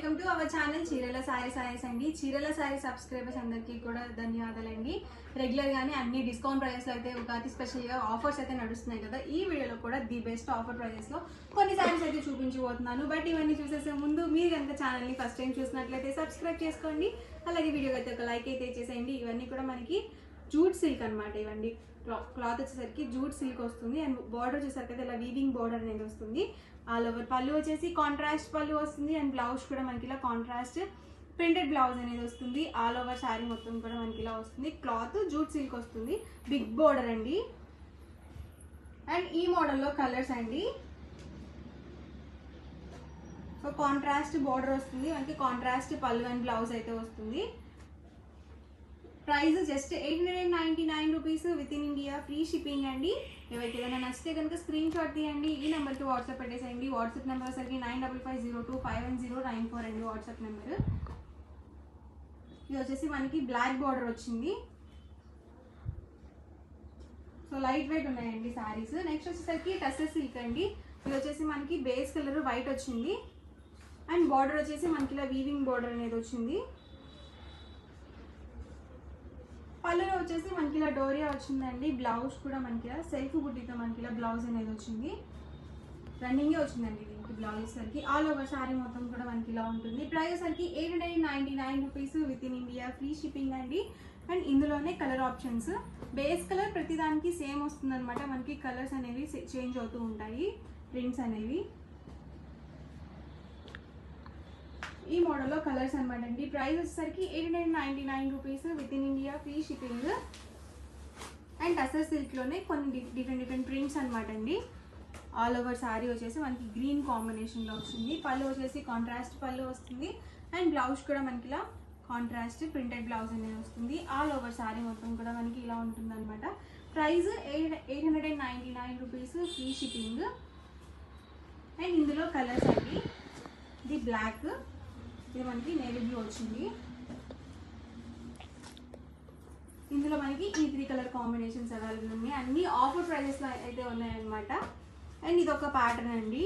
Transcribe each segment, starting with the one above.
Welcome to our channel చీరల సారీస్ అండి. చీరల సారీ సబ్స్క్రైబర్స్ అందరికీ కూడా ధన్యవాదాలండి. రెగ్యులర్ గానే అన్ని డిస్కౌంట్ ప్రైస్ లో అయితే ఉగాది స్పెషల్ గా ఆఫర్స్ అయితే నడుస్తున్నాయి కదా. ఈ వీడియోలో కూడా ది బెస్ట్ ఆఫర్ ప్రైజెస్ లో కొన్ని సారీస్ అయితే చూపించబోతున్నాను. బట్ ఇవన్నీ చూసేసే ముందు మీరు కనుక ఛానల్ ని ఫస్ట్ టైం చూసినట్లయితే సబ్స్క్రైబ్ చేసుకోండి. అలాగే వీడియోకి అయితే ఒక లైక్ అయితే చేసేయండి. ఇవన్నీ కూడా మనకి జూట్ సిల్క్ అనమాట. ఇవన్నీ క్లాత్ వచ్చేసరికి జూట్ సిల్క్ వస్తుంది. అండ్ బార్డర్ వచ్చేసరికి అయితే ఇలా వీవింగ్ బార్డర్ అనేది వస్తుంది. ఆల్ ఓవర్ పళ్ళు వచ్చేసి కాంట్రాస్ట్ పళ్ళు వస్తుంది. అండ్ బ్లౌజ్ కూడా మనకి ఇలా కాంట్రాస్ట్ ప్రింటెడ్ బ్లౌజ్ అనేది వస్తుంది. ఆల్ ఓవర్ శారీ మొత్తం కూడా మనకి ఇలా వస్తుంది. క్లాత్ జూట్ సిల్క్ వస్తుంది. బిగ్ బార్డర్ అండి. అండ్ ఈ మోడల్లో కలర్స్ అండి. సో కాంట్రాస్ట్ బార్డర్ వస్తుంది మనకి, కాంట్రాస్ట్ పళ్ళు అండ్ బ్లౌజ్ అయితే వస్తుంది. Price just 899 rupees within India, free shipping అండి. ఎవరికి ఏదైనా నచ్చితే కనుక స్క్రీన్ షాట్ తీయండి. ఈ నెంబర్కి వాట్సాప్ పెట్టేసేయండి. వాట్సాప్ నెంబర్ వచ్చేసరికి 9550251094 అండి వాట్సాప్ నెంబర్. ఇది వచ్చేసి మనకి బ్లాక్ బార్డర్ వచ్చింది. సో లైట్ వెయిట్ ఉన్నాయండి శారీస్. నెక్స్ట్ వచ్చేసరికి టస్సర్ సిల్క్ అండి. ఇది వచ్చేసి మనకి బేస్ కలర్ వైట్ వచ్చింది. అండ్ బార్డర్ వచ్చేసి మనకి ఇలా వీవింగ్ బార్డర్ అనేది వచ్చింది. పళ్ళులో వచ్చేసి మనకి ఇలా డోరియా వచ్చిందండి. బ్లౌజ్ కూడా మనకి ఇలా సెల్ఫ్ బుట్టితో మనకి ఇలా బ్లౌజ్ అనేది వచ్చింది. రన్నింగే వచ్చిందండి దీనికి బ్లౌజ్ సరికి. ఆల్ ఓవర్ శారీ మొత్తం కూడా మనకి ఇలా ఉంటుంది. ప్రైస్ సరికి 899 rupees within India, free shipping అండి. అండ్ ఇందులోనే కలర్ ఆప్షన్స్, బేస్ కలర్ ప్రతిదానికి సేమ్ వస్తుంది అనమాట. మనకి కలర్స్ అనేవి చేంజ్ అవుతూ ఉంటాయి, ప్రింట్స్ అనేవి. ఈ మోడల్లో కలర్స్ అనమాట అండి. ప్రైస్ వచ్చేసరికి 899 rupees within India, free shipping. And tussar సిల్క్లోనే కొన్ని డిఫరెంట్ ప్రింట్స్ అనమాట అండి. ఆల్ ఓవర్ శారీ వచ్చేసి మనకి గ్రీన్ కాంబినేషన్లో వస్తుంది. పళ్ళు వచ్చేసి కాంట్రాస్ట్ పళ్ళు వస్తుంది. అండ్ బ్లౌజ్ కూడా మనకి ఇలా కాంట్రాస్ట్ ప్రింటెడ్ బ్లౌజ్ అనేది వస్తుంది. ఆల్ ఓవర్ శారీ మొత్తం కూడా మనకి ఇలా ఉంటుంది అనమాట. Price 899 rupees, free shipping. And ఇందులో కలర్స్ అండి. ఇది బ్లాక్, ఇది మనకి నేవీ బ్లూ వచ్చింది. ఇందులో మనకి ఈ 3 కలర్ కాంబినేషన్స్ అవైలబుల్ ఉన్నాయి. అన్ని ఆఫర్ ప్రైజెస్లో అయితే ఉన్నాయన్నమాట. అండ్ ఇది ఒక ప్యాటర్న్ అండి.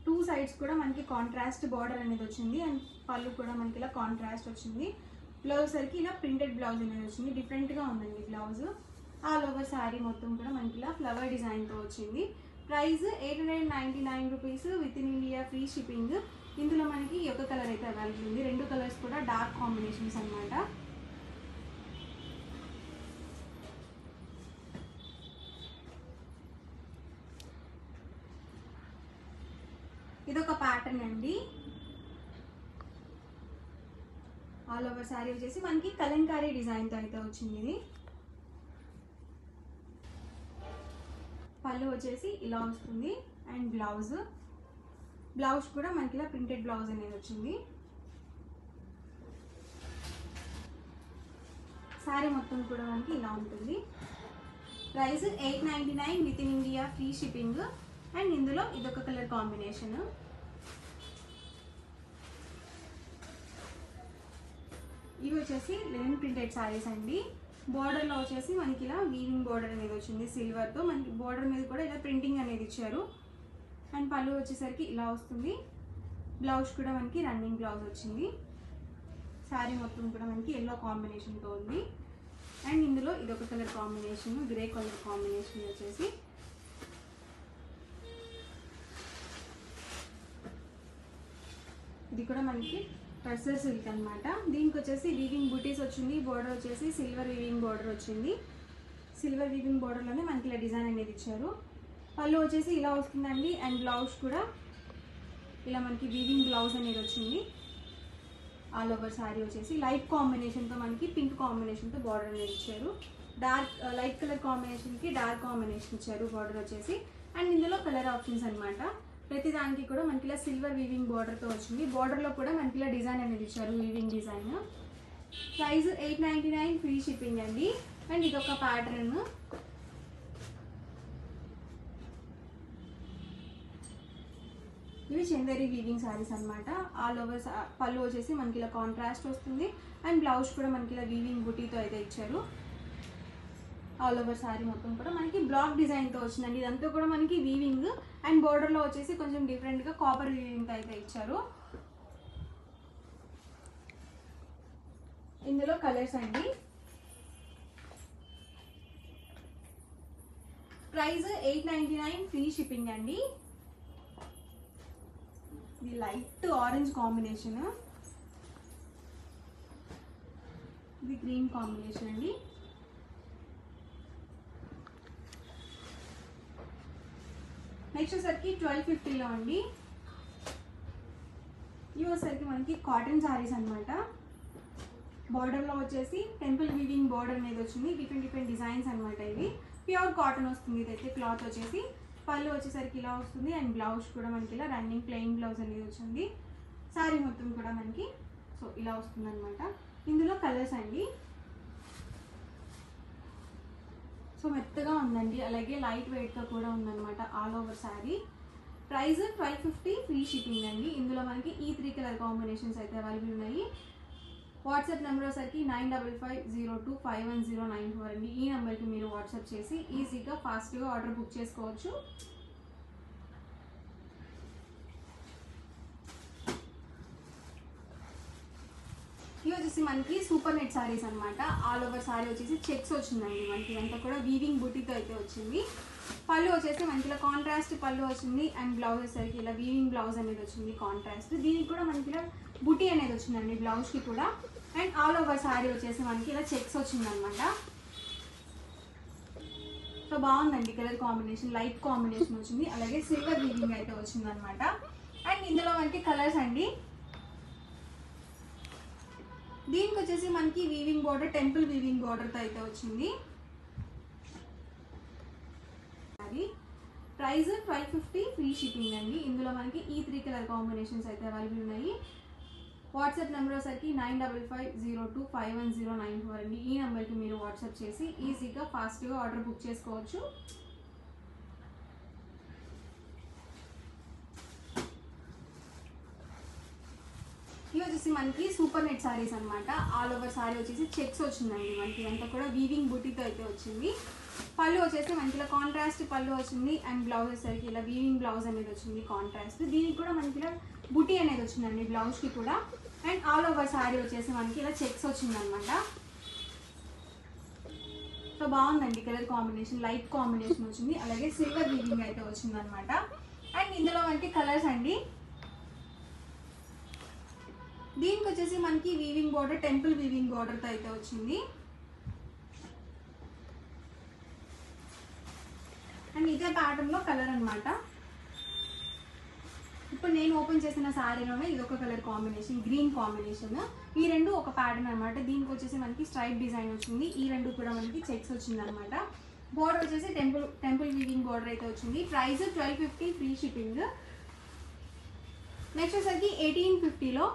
2 సైడ్స్ కూడా మనకి కాంట్రాస్ట్ బార్డర్ అనేది వచ్చింది. అండ్ పళ్ళు కూడా మనకి ఇలా కాంట్రాస్ట్ వచ్చింది. బ్లౌజ్ సరికి ఇలా ప్రింటెడ్ బ్లౌజ్ అనేది వచ్చింది. డిఫరెంట్గా ఉందండి బ్లౌజ్. ఆల్ ఓవర్ శారీ మొత్తం కూడా మనకి ఇలా ఫ్లవర్ డిజైన్తో వచ్చింది. Price 899 rupees within India, free shipping. ఇందులో మనకి ఈ ఒక కలర్ అయితే అవైలబుల్ ఉంది. 2 కలర్స్ కూడా డార్క్ కాంబినేషన్స్ అనమాట. ఇదొక ప్యాటర్న్ అండి. ఆల్ ఓవర్ శారీ వచ్చేసి మనకి కలంకారీ డిజైన్తో అయితే వచ్చింది. ఇది పళ్ళు వచ్చేసి ఇలా వస్తుంది. అండ్ బ్లౌజ్ కూడా మనకి ఇలా ప్రింటెడ్ బ్లౌజ్ అనేది వచ్చింది. శారీ మొత్తం కూడా మనకి ఇలా ఉంటుంది. Price 899 with in India, free shipping. And ఇందులో ఇదొక కలర్ కాంబినేషన్. ఇవి వచ్చేసి లెనిన్ ప్రింటెడ్ శారీస్ అండి. బార్డర్లో వచ్చేసి మనకి ఇలా వీవింగ్ బార్డర్ అనేది వచ్చింది సిల్వర్తో. మనకి బార్డర్ మీద కూడా ఇలా ప్రింటింగ్ అనేది ఇచ్చారు. అండ్ పళ్ళు వచ్చేసరికి ఇలా వస్తుంది. బ్లౌజ్ కూడా మనకి రన్నింగ్ బ్లౌజ్ వచ్చింది. శారీ మొత్తం కూడా మనకి ఎల్లో కాంబినేషన్తో ఉంది. అండ్ ఇందులో ఇదొక colour combination, grey colour combination వచ్చేసి. ఇది కూడా మనకి టస్సర్ సిల్క్ అనమాట. దీనికి వచ్చేసి వీవింగ్ బూటీస్ వచ్చింది. బార్డర్ వచ్చేసి సిల్వర్ వీవింగ్ బార్డర్ వచ్చింది. సిల్వర్ వీవింగ్ బార్డర్లోనే మనకి ఇలా డిజైన్ అనేది ఇచ్చారు. పళ్ళు వచ్చేసి ఇలా వస్తుందండి. అండ్ బ్లౌజ్ కూడా ఇలా మనకి వీవింగ్ బ్లౌజ్ అనేది వచ్చింది. ఆల్ ఓవర్ శారీ వచ్చేసి లైట్ కాంబినేషన్తో మనకి పింక్ కాంబినేషన్తో బార్డర్ అనేది ఇచ్చారు. లైట్ కలర్ కాంబినేషన్కి డార్క్ కాంబినేషన్ ఇచ్చారు బార్డర్ వచ్చేసి. అండ్ ఇందులో కలర్ ఆప్షన్స్ అనమాట. ప్రతి దానికి కూడా మనకి ఇలా సిల్వర్ వీవింగ్ బార్డర్తో వచ్చింది. బార్డర్లో కూడా మనకి ఇలా డిజైన్ అనేది ఇచ్చారు, weaving design. Price 899, free shipping అండి. అండ్ ఇదొక ప్యాటర్న్. ఇవి చందేరి వీవింగ్ శారీస్ అనమాట. ఆల్ ఓవర్ పళ్ళు వచ్చేసి మనకి ఇలా కాంట్రాస్ట్ వస్తుంది. అండ్ బ్లౌజ్ కూడా మనకి ఇలా వీవింగ్ బుటీతో అయితే ఇచ్చారు. ఆల్ ఓవర్ సారీ మొత్తం కూడా మనకి బ్లాక్ డిజైన్ తో వచ్చిందండి. ఇదంతా కూడా మనకి వీవింగ్ అండ్ బోర్డర్లో వచ్చేసి కొంచెం డిఫరెంట్గా కాపర్ వీవింగ్ అయితే ఇచ్చారు. ఇందులో కలర్స్ అండి. ప్రైస్ 899, ఫ్రీ షిప్పింగ్ అండి. ఇది లైట్ ఆరెంజ్ కాంబినేషన్, ఇది గ్రీన్ కాంబినేషన్ అండి. నెక్స్ట్ వచ్చేసరికి 1250లో అండి. ఇవి వచ్చేసరికి మనకి కాటన్ శారీస్ అనమాట. బార్డర్లో వచ్చేసి టెంపుల్ వీవింగ్ బార్డర్ అనేది వచ్చింది. డిఫరెంట్ డిజైన్స్ అనమాట. ఇవి ప్యూర్ కాటన్ వస్తుంది. ఇదైతే క్లాత్ వచ్చేసి పళ్ళు వచ్చేసరికి ఇలా వస్తుంది. అండ్ బ్లౌజ్ కూడా మనకి ఇలా రన్నింగ్ ప్లెయిన్ బ్లౌజ్ అనేది వచ్చింది. శారీ మొత్తం కూడా మనకి సో ఇలా వస్తుంది అనమాట. ఇందులో కలర్స్ అండి. సో మెత్తగా ఉందండి, అలాగే లైట్ వెయిట్గా కూడా ఉందన్నమాట all over sari. Price 1250, free shipping అండి. ఇందులో మనకి ఈ 3 కలర్ కాంబినేషన్స్ అయితే అవైలబుల్ ఉన్నాయి. వాట్సాప్ నెంబర్ వచ్చేసరికి 9550251094 అండి. ఈ నెంబర్కి మీరు వాట్సాప్ చేసి ఈజీగా ఫాస్ట్గా ఆర్డర్ బుక్ చేసుకోవచ్చు. ఇవి వచ్చేసి మనకి సూపర్ నెట్ సారీస్ అనమాట. ఆల్ ఓవర్ సారీ వచ్చేసి చెక్స్ వచ్చిందండి. మనకి ఇదంతా కూడా వీవింగ్ బుటీతో అయితే వచ్చింది. పళ్ళు వచ్చేసి మనకి ఇలా కాంట్రాస్ట్ పళ్ళు వచ్చింది. అండ్ బ్లౌజ్ వచ్చేసరికి ఇలా వీవింగ్ బ్లౌజ్ అనేది వచ్చింది కాంట్రాస్ట్. దీనికి కూడా మనకి ఇలా బుటీ అనేది వచ్చిందండి బ్లౌజ్కి కూడా. అండ్ ఆల్ ఓవర్ సారీ వచ్చేసి మనకి ఇలా చెక్స్ వచ్చిందనమాట. సో బాగుందండి కలర్ కాంబినేషన్, లైట్ కాంబినేషన్ వచ్చింది. అలాగే సిల్వర్ వీవింగ్ అయితే వచ్చిందనమాట. అండ్ ఇందులో మనకి కలర్స్ అండి. దీనికి వచ్చేసి మనకి వీవింగ్ బార్డర్, టెంపుల్ వీవింగ్ బార్డర్తో అయితే వచ్చింది. ప్రైస్ 1250, ఫ్రీ షిప్పింగ్ అండి. ఇందులో మనకి ఈ 3 కలర్ కాంబినేషన్స్ అయితే అవైలబుల్ ఉన్నాయి. వాట్సాప్ నెంబర్ వచ్చేసరికి 9550251094 అండి. ఈ నెంబర్కి మీరు వాట్సాప్ చేసి ఈజీగా ఫాస్ట్గా ఆర్డర్ బుక్ చేసుకోవచ్చు. ఇవి వచ్చేసి మనకి సూపర్ నెట్ సారీస్ అనమాట. ఆల్ ఓవర్ సారీ వచ్చేసి చెక్స్ వచ్చిందండి. మనకి ఇదంతా కూడా వీవింగ్ బుటీతో అయితే వచ్చింది. పళ్ళు వచ్చేసి మనకి ఇలా కాంట్రాస్ట్ పళ్ళు వచ్చింది. అండ్ బ్లౌజ్ వచ్చేసరికి ఇలా వీవింగ్ బ్లౌజ్ అనేది వచ్చింది కాంట్రాస్ట్. దీనికి కూడా మనకి ఇలా బుటీ అనేది వచ్చిందండి బ్లౌజ్కి కూడా. అండ్ ఆల్ ఓవర్ సారీ వచ్చేసి మనకి ఇలా చెక్స్ వచ్చిందనమాట. సో బాగుందండి కలర్ కాంబినేషన్, లైట్ కాంబినేషన్ వచ్చింది. అలాగే సిల్వర్ వీవింగ్ అయితే వచ్చిందనమాట. అండ్ ఇందులో మనకి కలర్స్ అండి. దీనికి వచ్చేసి మనకి వీవింగ్ బార్డర్, టెంపుల్ వీవింగ్ బార్డర్తో అయితే వచ్చింది. అండ్ ఇదే ప్యాటర్న్లో కలర్ అనమాట. ఇప్పుడు నేను ఓపెన్ చేసిన శారీలోనే ఇదొక కలర్ కాంబినేషన్, గ్రీన్ కాంబినేషన్. ఈ రెండు ఒక ప్యాటర్న్ అనమాట. దీనికి వచ్చేసి మనకి స్ట్రైప్ డిజైన్ వచ్చింది. ఈ రెండు కూడా మనకి చెక్స్ వచ్చింది అనమాట. బోర్డర్ వచ్చేసి టెంపుల్ వీవింగ్ బోర్డర్ అయితే వచ్చింది. Price 1250, free shipping. నెక్స్ట్ వచ్చేసరికి 1850లో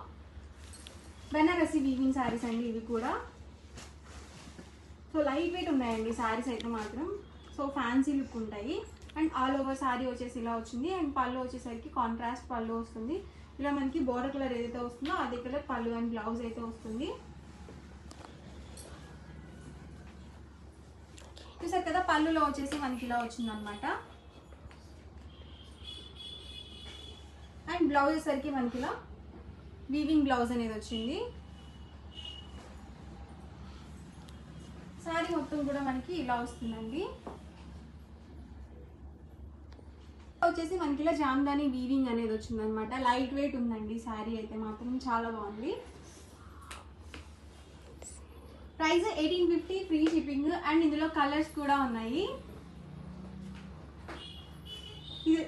బెనారసి వీవింగ్ శారీస్ అండి. ఇవి కూడా సో లైట్ వెయిట్ ఉన్నాయండి శారీస్ అయితే మాత్రం. సో ఫ్యాన్సీ లుక్ ఉంటాయి. అండ్ ఆల్ ఓవర్ శారీ వచ్చేసి ఇలా వచ్చింది. అండ్ పళ్ళు వచ్చేసరికి కాంట్రాస్ట్ పళ్ళు వస్తుంది. ఇలా మనకి బోర్డర్ కలర్ ఏదైతే వస్తుందో అదే కలర్ పళ్ళు అండ్ బ్లౌజ్ అయితే వస్తుంది. చూసారు కదా, పళ్ళులో వచ్చేసి మనకి ఇలా వచ్చింది అనమాట. అండ్ బ్లౌజ్ వచ్చేసరికి మనకి ఇలా వీవింగ్ బ్లౌజ్ అనేది వచ్చింది. శారీ మొత్తం కూడా మనకి ఇలా వస్తుందండి. వచ్చేసి మనకి ఇలా జామ్దాని వీవింగ్ అనేది వచ్చింది అనమాట. లైట్ వెయిట్ ఉందండి శారీ అయితే మాత్రం, చాలా బాగుంది. Price 1850, free shipping. అండ్ ఇందులో కలర్స్ కూడా ఉన్నాయి.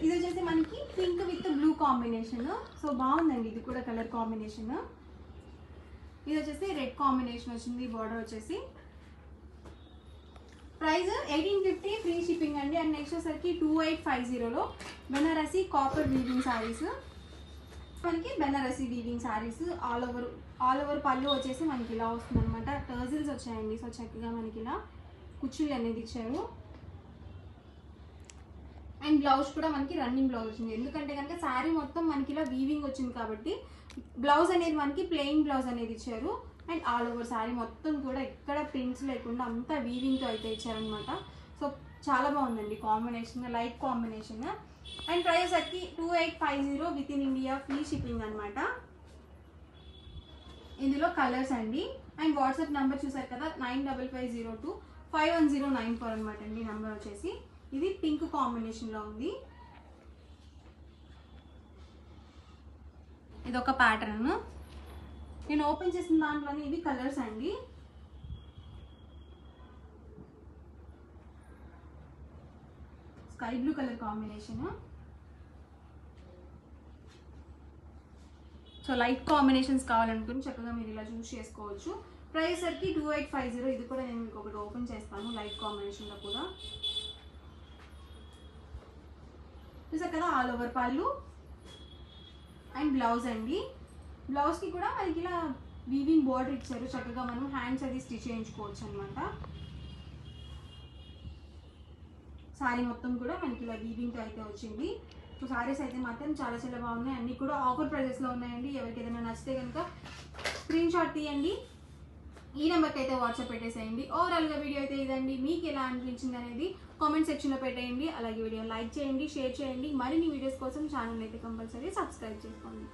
ఇది వచ్చేసి మనకి pink with blue combination. So బాగుందండి ఇది కూడా కలర్ కాంబినేషన్. ఇది వచ్చేసి రెడ్ కాంబినేషన్ వచ్చింది బార్డర్ వచ్చేసి. ప్రైస్ 1850, ఫ్రీ షిప్పింగ్ అండి. అండ్ నెక్స్ట్ వచ్చేసరికి 2850లో బెనారసి కాపర్ వీవింగ్ శారీస్. మనకి Banarasi weaving saris all over పళ్ళు వచ్చేసి మనకి ఇలా వస్తుంది అనమాట. టర్జిల్స్ వచ్చాయండి. సో చక్కగా మనకి ఇలా కుచ్చుళ్ళు అనేది ఇచ్చారు. అండ్ బ్లౌజ్ కూడా మనకి రన్నింగ్ బ్లౌజ్ వచ్చింది. ఎందుకంటే కనుక శారీ మొత్తం మనకి ఇలా వీవింగ్ వచ్చింది కాబట్టి బ్లౌజ్ అనేది మనకి ప్లెయిన్ బ్లౌజ్ అనేది ఇచ్చారు. అండ్ ఆల్ ఓవర్ శారీ మొత్తం కూడా ఎక్కడ ప్రింట్స్ లేకుండా అంతా వీవింగ్తో అయితే ఇచ్చారనమాట. సో చాలా బాగుందండి combination, light combination. And price వచ్చి 2850 with in India free shipping అనమాట. ఇందులో కలర్స్ అండి. అండ్ వాట్సాప్ నెంబర్ చూసారు కదా 9550251094 అనమాట అండి నెంబర్ వచ్చేసి. ఇది పింక్ కాంబినేషన్లో ఉంది. ఇది ఒక ప్యాటర్న్. నేను ఓపెన్ చేసిన దాంట్లోనే ఇవి కలర్స్ అండి. Sky blue colour combination. So light combinations కావాలనుకుని చక్కగా మీరు ఇలా చూస్ చేసుకోవచ్చు. ప్రైస్ సరికి 2850. ఇది కూడా నేను మీకు ఒకటి ఓపెన్ చేస్తాను లైట్ కాంబినేషన్లో కూడా. చూసారు కదా ఆల్ ఓవర్ పళ్ళు అండ్ బ్లౌజ్ అండి. బ్లౌజ్కి కూడా మనకి ఇలా వీవింగ్ బోర్డర్ ఇచ్చారు. చక్కగా మనం హ్యాండ్స్ అది స్టిచ్ చేయించుకోవచ్చు అనమాట. సారీ మొత్తం కూడా మనకి ఇలా వీవింగ్తో అయితే వచ్చింది. సో సారీస్ అయితే మాత్రం చాలా చాలా బాగున్నాయి. అన్నీ కూడా ఆఫర్ ప్రైజెస్లో ఉన్నాయండి. ఎవరికి ఏదైనా నచ్చితే కనుక స్క్రీన్ షాట్ తీయండి, ఈ నెంబర్కి అయితే వాట్సాప్ పెట్టేసేయండి. ఓవరాల్గా వీడియో అయితే ఇదండి. మీకు ఎలా అనిపించింది అనేది కామెంట్ సెక్షన్లో పెట్టేయండి. అలాగే వీడియో లైక్ చేయండి, షేర్ చేయండి. మరిన్ని వీడియోస్ కోసం ఛానల్ అయితే కంపల్సరీ సబ్స్క్రైబ్ చేసుకోండి.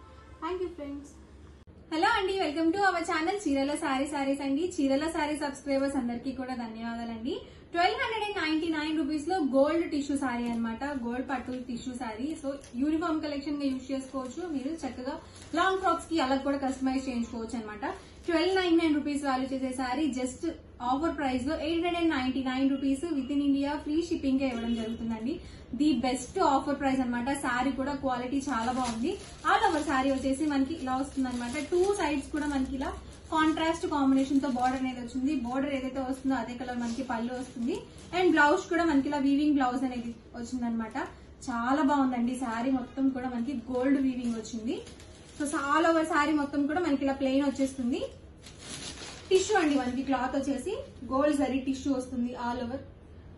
Thank you friends. హలో అండి, వెల్కమ్ టు అవర్ ఛానల్ చీరల సారీస్ అండి. చీరల సారీ సబ్స్క్రైబర్స్ అందరికీ కూడా ధన్యవాదాలండి. 1299 రూపీస్ లో గోల్డ్ టిష్యూ సారీ అనమాట. గోల్డ్ పట్టు tissue sorry. So uniform collection గా యూజ్ చేసుకోవచ్చు. మీరు చక్కగా లాంగ్ ఫ్రాక్స్ కి అలా కూడా కస్టమైజ్ చేయించుకోవచ్చు అనమాట. 1299 రూపీస్ వాల్యూ చేసే సారీ జస్ట్ ఆఫర్ ప్రైస్ లో 899 rupees within India free shipping ఇవ్వడం జరుగుతుందండి. ది బెస్ట్ ఆఫర్ ప్రైస్ అనమాట. సారీ కూడా క్వాలిటీ చాలా బాగుంది. ఆల్ ఓవర్ సారీ వచ్చేసి మనకి ఇలా వస్తుంది అనమాట. 2 సైడ్స్ కూడా మనకి ఇలా కాంట్రాస్ట్ కాంబినేషన్ తో బార్డర్ అనేది వచ్చింది. బార్డర్ ఏదైతే వస్తుందో అదే కలర్ మనకి పళ్ళు వస్తుంది. అండ్ బ్లౌజ్ కూడా మనకి ఇలా వీవింగ్ బ్లౌజ్ అనేది వచ్చింది అనమాట. చాలా బాగుందండి. సారీ మొత్తం కూడా మనకి గోల్డ్ వీవింగ్ వచ్చింది. సో ఆల్ ఓవర్ సారీ మొత్తం కూడా మనకి ఇలా ప్లెయిన్ వచ్చేస్తుంది. టిష్యూ అండి మనకి క్లాత్ వచ్చేసి గోల్డ్ జరీ టిష్యూ వస్తుంది ఆల్ ఓవర్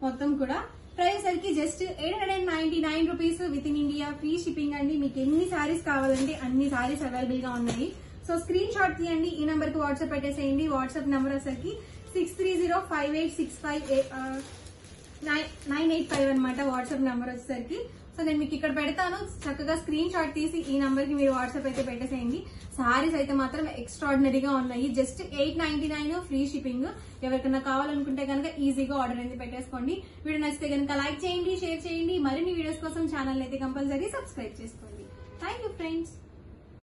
మొత్తం కూడా. ప్రైస్ సరికి just 899 rupees within India free shipping అండి. మీకు ఎన్ని సారీస్ కావాలంటే అన్ని సారీస్ అవైలబుల్ గా ఉన్నాయి. సో స్క్రీన్ షాట్ తీయండి, ఈ నెంబర్ కి వాట్సాప్ పెట్టేసేయండి. వాట్సాప్ నెంబర్ వచ్చేసరికి 6305865895 అనమాట వాట్సాప్ నెంబర్ వచ్చేసరికి. సో నేను మీకు ఇక్కడ పెడతాను, చక్కగా స్క్రీన్ షాట్ తీసి ఈ నెంబర్ కి మీరు వాట్సాప్ అయితే పెట్టేసేయండి. సారీస్ అయితే మాత్రం ఎక్స్ట్రాడినరీగా ఉన్నాయి. Just 899 free shipping. ఎవరికైనా కావాలనుకుంటే కనుక ఈజీగా ఆర్డర్ అనేది పెట్టేసుకోండి. వీడియో నచ్చితే కనుక లైక్ చేయండి, షేర్ చేయండి. మరిన్ని వీడియోస్ కోసం ఛానల్ అయితే కంపల్సరీ సబ్స్క్రైబ్ చేసుకోండి. Thank you friends.